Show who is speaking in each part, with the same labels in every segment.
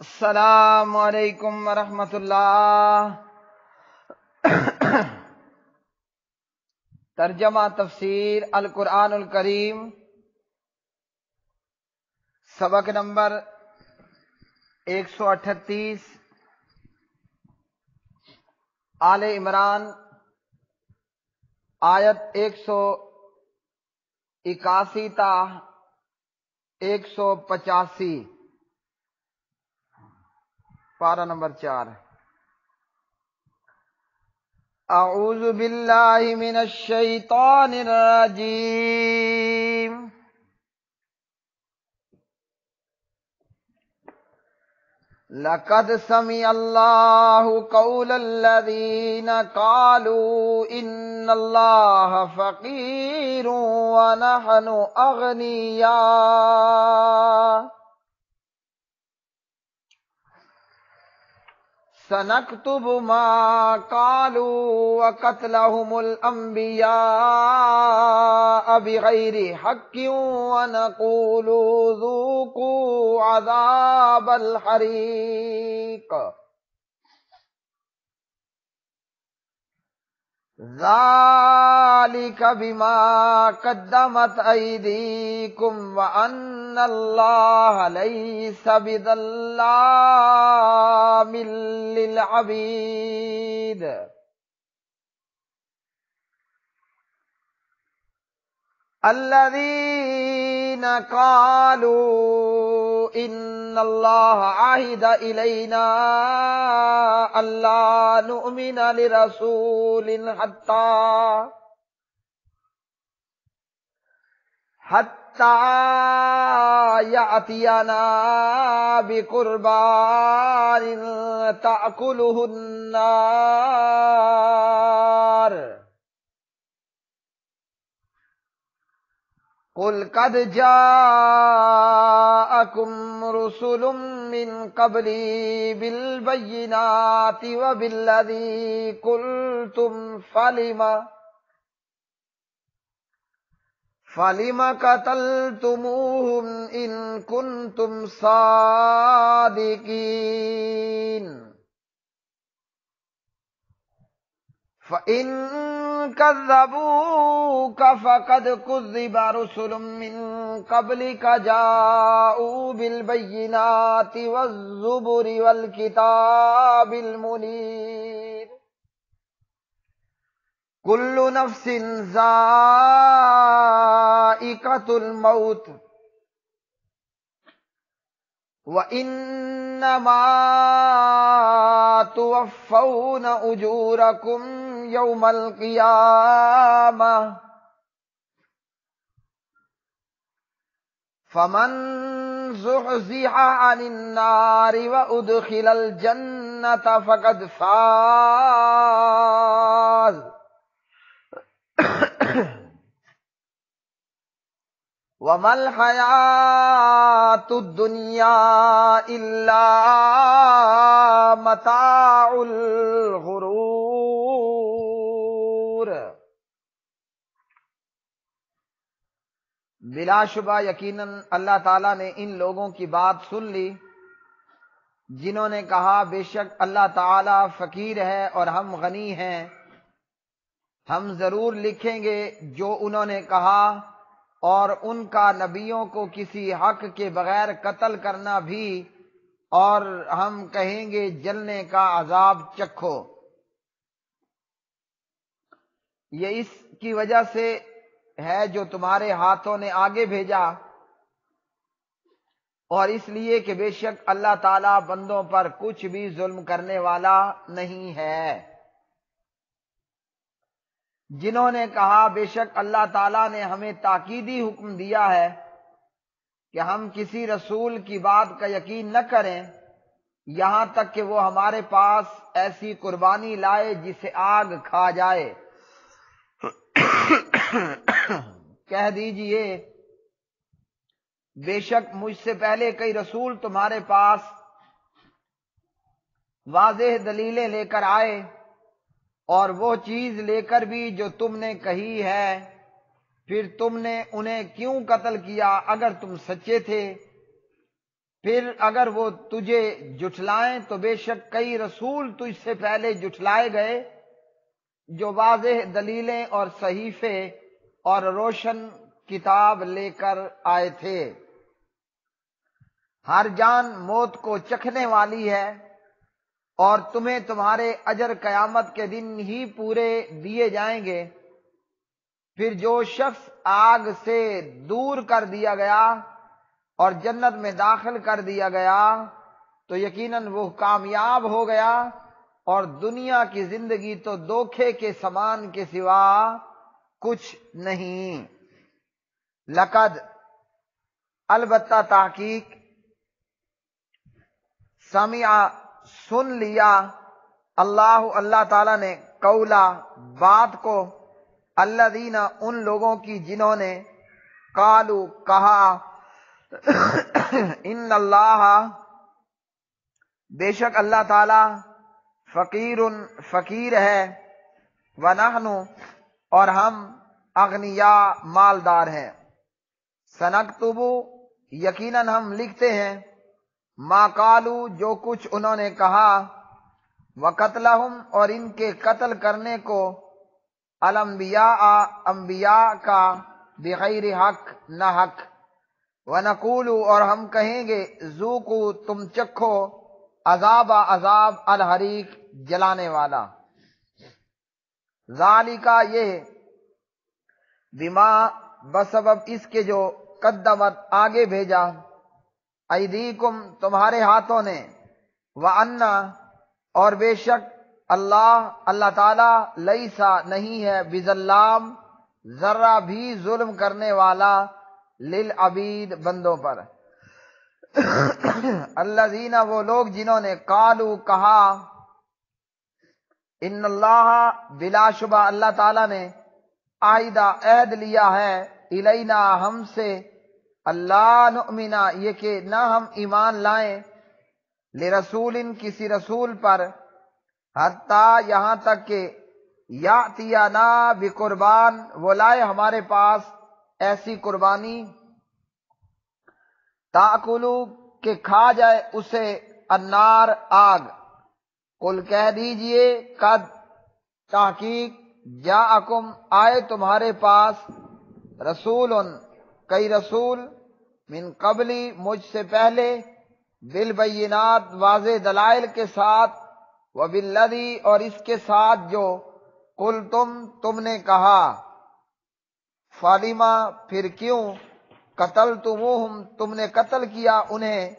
Speaker 1: السلام علیکم ورحمۃ اللہ۔ ترجمہ تفسیر القرآن الکریم، سبق نمبر 138، آل عمران، آیت 181 تا 185، پارہ نمبر 4۔ اعوذ باللہ من الشیطان الرجیم، لقد سمع اللہ قول الذین قالوا ان اللہ فقیر ونحن اغنیاء سنكتب ما قالوا وقتلهم الأنبياء بغير حق ونقول ذوقوا عذاب الحريق ذلك بما قدمت أيديكم وأن الله ليس بظلام للعبيد۔ الذين قالوا إن الله عهد إلينا ألا نؤمن لرسول حتى يأتينا بقربان تأكله النار قل قد جاءكم رسل من قبلي بالبينات وبالذي قلتم فلم قتلتموهم إن كنتم صادقين فإن كذبوك فقد كذب رسل من قبلك جاءوا بالبينات والزبر والكتاب المنير كل نفس ذائقة الموت وإنما توفون أجوركم يوم القيامة فمن زحزح عن النار وأدخل الجنة فقد فاز وما الحياة الدنيا إلا متاع الغرور۔ بلا شبہ یقیناً اللہ تعالیٰ نے ان لوگوں کی بات سن لی جنہوں نے کہا بے شک اللہ تعالیٰ فقیر ہے اور ہم غنی ہیں، ہم ضرور لکھیں گے جو انہوں نے کہا، اور ان کا نبیوں کو کسی حق کے بغیر قتل کرنا بھی، اور ہم کہیں گے جلنے کا عذاب چکھو۔ یہ اس کی وجہ سے ہے جو تمہارے ہاتھوں نے آگے بھیجا، اور اس لیے کہ بے شک اللہ تعالیٰ بندوں پر کچھ بھی ظلم کرنے والا نہیں ہے۔ جنہوں نے کہا بے شک اللہ تعالیٰ نے ہمیں تاکیدی حکم دیا ہے کہ ہم کسی رسول کی بات کا یقین نہ کریں یہاں تک کہ وہ ہمارے پاس ایسی قربانی لائے جسے آگ کھا جائے، کہہ دیجئے بے شک مجھ سے پہلے کئی رسول تمہارے پاس واضح دلیلیں لے کر آئے، اور وہ چیز لے کر بھی جو تم نے کہی ہے، پھر تم نے انہیں کیوں قتل کیا اگر تم سچے تھے؟ پھر اگر وہ تجھے جھٹلائیں تو بے شک کئی رسول تجھ سے پہلے جھٹلائے گئے جو واضح دلیلیں اور صحیفے اور روشن کتاب لے کر آئے تھے۔ ہر جان موت کو چکھنے والی ہے اور تمہیں تمہارے اجر قیامت کے دن ہی پورے دیے جائیں گے۔ پھر جو شخص آگ سے دور کر دیا گیا اور جنت میں داخل کر دیا گیا تو یقیناً وہ کامیاب ہو گیا، اور دنیا کی زندگی تو دھوکے کے سامان کے سوا کچھ نہیں۔ لقد البتہ تحقیق، سمع سن لیا، اللہ تعالیٰ نے قولا بات کو، الذین ان لوگوں کی جنہوں نے قالو کہا، ان اللہ بے شک اللہ تعالی فقیر فقیر ہے، ونحن اور ہم اغنیاء مالدار ہیں، سنکتب یقیناً ہم لکھتے ہیں، ما قالو جو کچھ انہوں نے کہا، وقتلہم اور ان کے قتل کرنے کو، الانبیاء انبیاء کا، بغیر حق نہ حق، ونقول اور ہم کہیں گے، ذوقوا تم چکھو، عذاب الحریق جلانے والا، ذالک یہ، بما بسبب اس کے جو، قدمت آگے بھیجا، ایدیکم تمہارے ہاتھوں نے، وَأَنَّ اور بے شک اللہ تعالی لیسا نہیں ہے، بظلام ذرہ بھی ظلم کرنے والا، للعبید بندوں پر، الذین وہ لوگ جنہوں نے قالو کہا، ان اللہ بلا شبہ اللہ تعالی نے، عہدہ عہد لیا ہے، الینا ہم سے، اللہ نؤمنا یہ کہ نہ ہم ایمان لائیں، لرسول کسی رسول پر، حتیٰ یہاں تک کہ یاتینا بقربان وہ لائے ہمارے پاس ایسی قربانی، تاکلو کہ کھا جائے اسے، النار آگ، قل کہہ دیجئے، قد تحقیق، جاءکم آئے تمہارے پاس، رسول کئی رسول، من قبلی مجھ سے پہلے، بالبینات واضح دلائل کے ساتھ، وبالذی اور اس کے ساتھ جو، تم نے کہا، فالما پھر کیوں، قتلتموہم تم نے قتل کیا انہیں،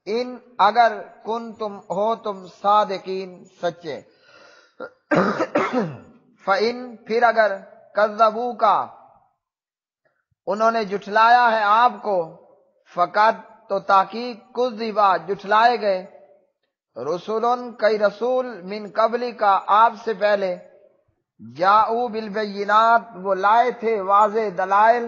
Speaker 1: ان اگر کنتم ہو تم صادقین سچے، فإن پھر اگر، کذبوک انہوں نے جھٹلایا ہے آپ کو، فقط تو تحقیق، کذبا جھٹلائے گئے، رسول کئی رسول، من قبلی کا آپ سے پہلے، جاؤ بالبینات وہ لائے تھے واضح دلائل،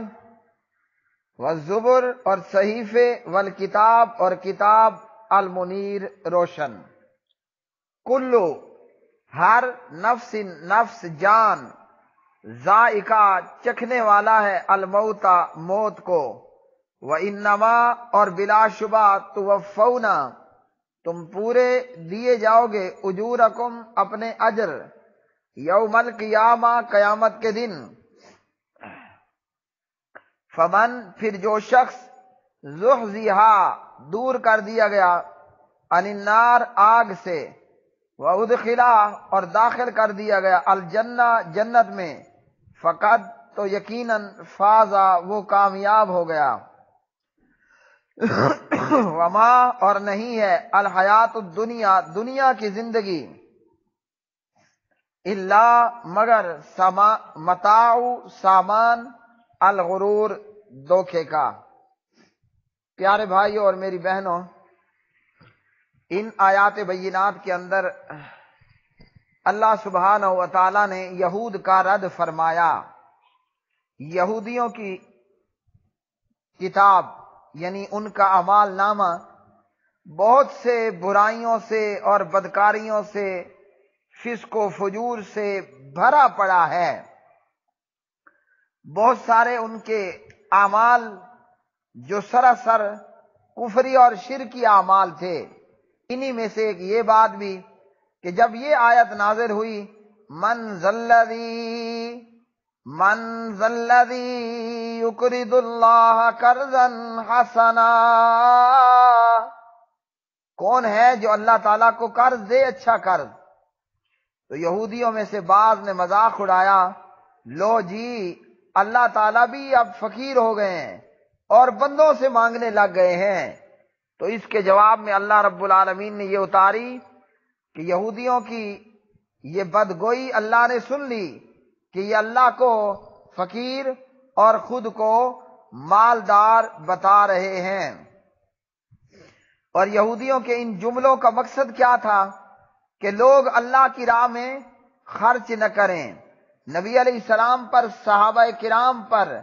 Speaker 1: والزبر اور صحیفے، والکتاب اور کتاب، المنیر روشن، کلو ہر نفس نفس جان، ذائقہ چکھنے والا ہے، الموت موت کو، وَإِنَّمَا اور بلا شبہ، توفون تم پورے دیے جاؤ گے، اجورکم اپنے اجر، یوم القیامہ قیامت کے دن، فمن پھر جو شخص، زحزحا دور کر دیا گیا، عن النار آگ سے، وادخلا اور داخل کر دیا گیا، الجنہ جنت میں، فقد تو یقیناً، فازا وہ کامیاب ہو گیا، وما اور نہیں ہے، الحیات الدنیا دنیا کی زندگی، الا مگر، متاع سامان، الغرور دھوکے کا۔ پیارے بھائیوں اور میری بہنوں، ان آیات بینات کے اندر اللہ سبحانہ و تعالی نے یہود کا رد فرمایا۔ یہودیوں کی کتاب یعنی ان کا اعمال نامہ بہت سے برائیوں سے اور بدکاریوں سے، فسق و فجور سے بھرا پڑا ہے۔ بہت سارے ان کے اعمال جو سراسر کفری اور شرکی اعمال تھے۔ انہی میں سے ایک یہ بات بھی کہ جب یہ آیت نازل ہوئی من ذا الذی یقرض اللہ قرضا حسنا، کون ہے جو اللہ تعالیٰ کو قرض دے اچھا قرض؟ تو یہودیوں میں سے بعض نے مذاق اڑایا، لو جی اللہ تعالیٰ بھی اب فقیر ہو گئے ہیں اور بندوں سے مانگنے لگ گئے ہیں۔ تو اس کے جواب میں اللہ رب العالمین نے یہ اتاری کہ یہودیوں کی یہ بدگوئی اللہ نے سن لی کہ یہ اللہ کو فقیر اور خود کو مالدار بتا رہے ہیں۔ اور یہودیوں کے ان جملوں کا مقصد کیا تھا کہ لوگ اللہ کی راہ میں خرچ نہ کریں، نبی علیہ السلام پر، صحابہ کرام پر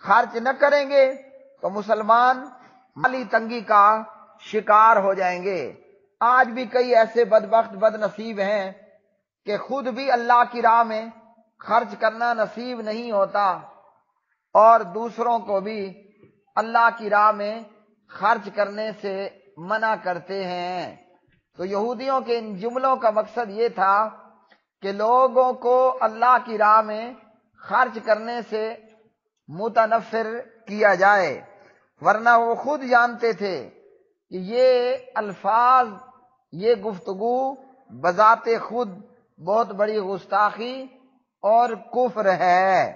Speaker 1: خرچ نہ کریں گے تو مسلمان مالی تنگی کا شکار ہو جائیں گے۔ آج بھی کئی ایسے بدبخت بد نصیب ہیں کہ خود بھی اللہ کی راہ میں خرچ کرنا نصیب نہیں ہوتا اور دوسروں کو بھی اللہ کی راہ میں خرچ کرنے سے منع کرتے ہیں۔ تو یہودیوں کے ان جملوں کا مقصد یہ تھا کہ لوگوں کو اللہ کی راہ میں خرچ کرنے سے متنفر کیا جائے، ورنہ وہ خود جانتے تھے کہ یہ الفاظ، یہ گفتگو بذات خود بہت بڑی گستاخی اور کفر ہے۔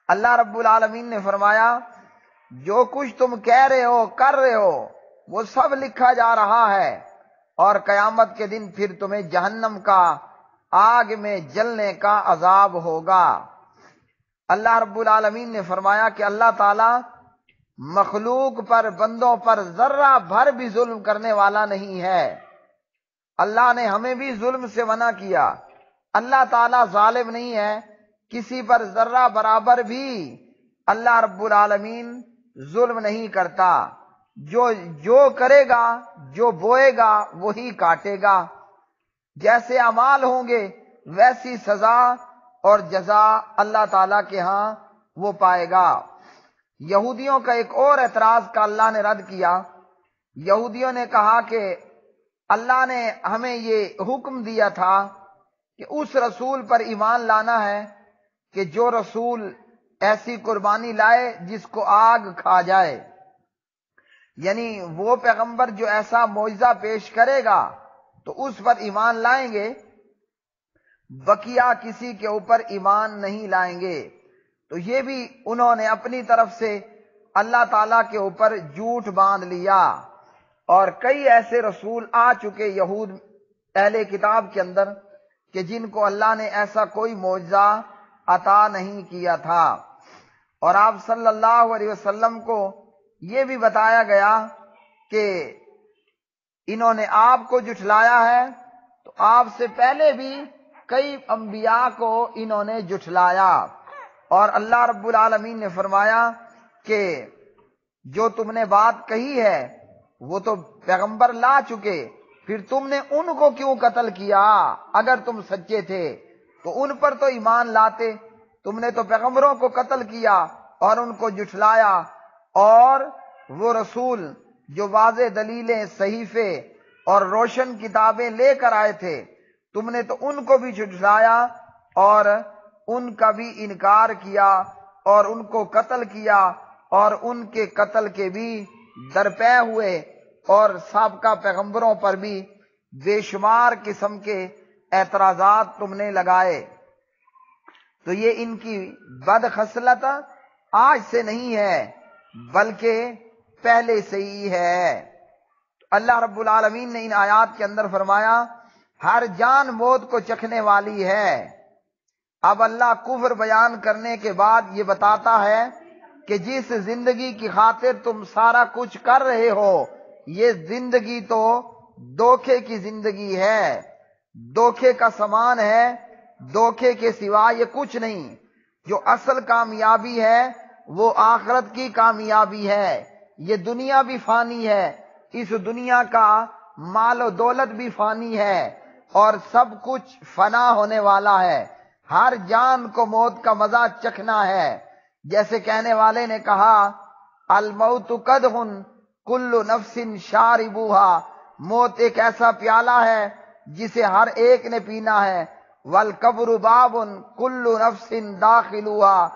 Speaker 1: اللہ رب العالمین نے فرمایا جو کچھ تم کہہ رہے ہو کر رہے ہو وہ سب لکھا جا رہا ہے، اور قیامت کے دن پھر تمہیں جہنم کا آگ میں جلنے کا عذاب ہوگا۔ اللہ رب العالمین نے فرمایا کہ اللہ تعالی مخلوق پر، بندوں پر ذرہ بھر بھی ظلم کرنے والا نہیں ہے۔ اللہ نے ہمیں بھی ظلم سے منع کیا۔ اللہ تعالی ظالم نہیں ہے، کسی پر ذرہ برابر بھی اللہ رب العالمین ظلم نہیں کرتا۔ جو کرے گا، جو بوئے گا وہی کاٹے گا، جیسے اعمال ہوں گے ویسی سزا اور جزا اللہ تعالیٰ کے ہاں وہ پائے گا۔ یہودیوں کا ایک اور اعتراض کا اللہ نے رد کیا۔ یہودیوں نے کہا کہ اللہ نے ہمیں یہ حکم دیا تھا کہ اس رسول پر ایمان لانا ہے کہ جو رسول ایسی قربانی لائے جس کو آگ کھا جائے، یعنی وہ پیغمبر جو ایسا معجزہ پیش کرے گا تو اس پر ایمان لائیں گے، بقیہ کسی کے اوپر ایمان نہیں لائیں گے۔ تو یہ بھی انہوں نے اپنی طرف سے اللہ تعالیٰ کے اوپر جھوٹ باندھ لیا، اور کئی ایسے رسول آ چکے یہود اہل کتاب کے اندر کہ جن کو اللہ نے ایسا کوئی معجزہ عطا نہیں کیا تھا۔ اور آپ صلی اللہ علیہ وسلم کو یہ بھی بتایا گیا کہ انہوں نے آپ کو جھٹلایا ہے، تو آپ سے پہلے بھی کئی انبیاء کو انہوں نے جھٹلایا، اور اللہ رب العالمین نے فرمایا کہ جو تم نے بات کہی ہے وہ تو پیغمبر لا چکے، پھر تم نے ان کو کیوں قتل کیا؟ اگر تم سچے تھے تو ان پر تو ایمان لاتے، تم نے تو پیغمبروں کو قتل کیا اور ان کو جھٹلایا، اور وہ رسول جو واضح دلیلیں، صحیفے اور روشن کتابیں لے کر آئے تھے، تم نے تو ان کو بھی جھٹلایا اور ان کا بھی انکار کیا اور ان کو قتل کیا، اور ان کے قتل کے بھی درپے ہوئے، اور سابقہ پیغمبروں پر بھی بے شمار قسم کے اعتراضات تم نے لگائے۔ تو یہ ان کی بد خصلت آج سے نہیں ہے بلکہ پہلے سے ہی ہے۔ اللہ رب العالمین نے ان آیات کے اندر فرمایا ہر جان موت کو چکھنے والی ہے۔ اب اللہ کفر بیان کرنے کے بعد یہ بتاتا ہے کہ جس زندگی کی خاطر تم سارا کچھ کر رہے ہو، یہ زندگی تو دھوکے کی زندگی ہے، دھوکے کا سامان ہے، دھوکے کے سوا یہ کچھ نہیں۔ جو اصل کامیابی ہے وہ آخرت کی کامیابی ہے۔ یہ دنیا بھی فانی ہے، اس دنیا کا مال و دولت بھی فانی ہے، اور سب کچھ فنا ہونے والا ہے۔ ہر جان کو موت کا مزہ چکھنا ہے۔ جیسے کہنے والے نے کہا الموت قدح کل نفس شاربوہا، موت ایک ایسا پیالہ ہے جسے ہر ایک نے پینا ہے، والقبر باب کل نفس داخلوہا،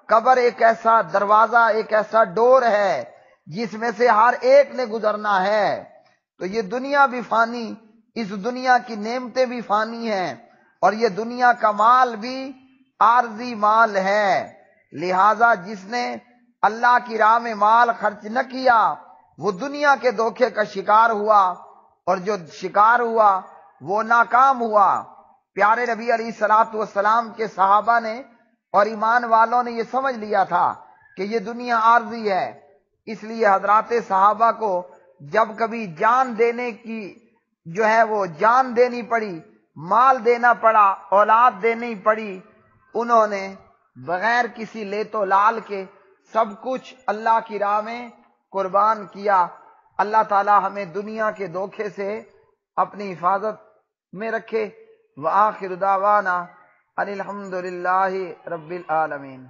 Speaker 1: قبر ایک ایسا دروازہ، ایک ایسا ڈور ہے جس میں سے ہر ایک نے گزرنا ہے۔ تو یہ دنیا بھی فانی، اس دنیا کی نعمتیں بھی فانی ہیں، اور یہ دنیا کا مال بھی عارضی مال ہے۔ لہذا جس نے اللہ کی راہ میں مال خرچ نہ کیا وہ دنیا کے دھوکے کا شکار ہوا، اور جو شکار ہوا وہ ناکام ہوا۔ پیارے نبی علیہ الصلوۃ والسلام کے صحابہ نے اور ایمان والوں نے یہ سمجھ لیا تھا کہ یہ دنیا عارضی ہے، اس لیے حضرات صحابہ کو جب کبھی جان دینے کی جو ہے وہ جان دینی پڑی، مال دینا پڑا، اولاد دینی پڑی، انہوں نے بغیر کسی لیت و لال کے سب کچھ اللہ کی راہ میں قربان کیا۔ اللہ تعالی ہمیں دنیا کے دھوکے سے اپنی حفاظت میں رکھے۔ وآخر دعوانا ان الحمد للہ رب العالمین۔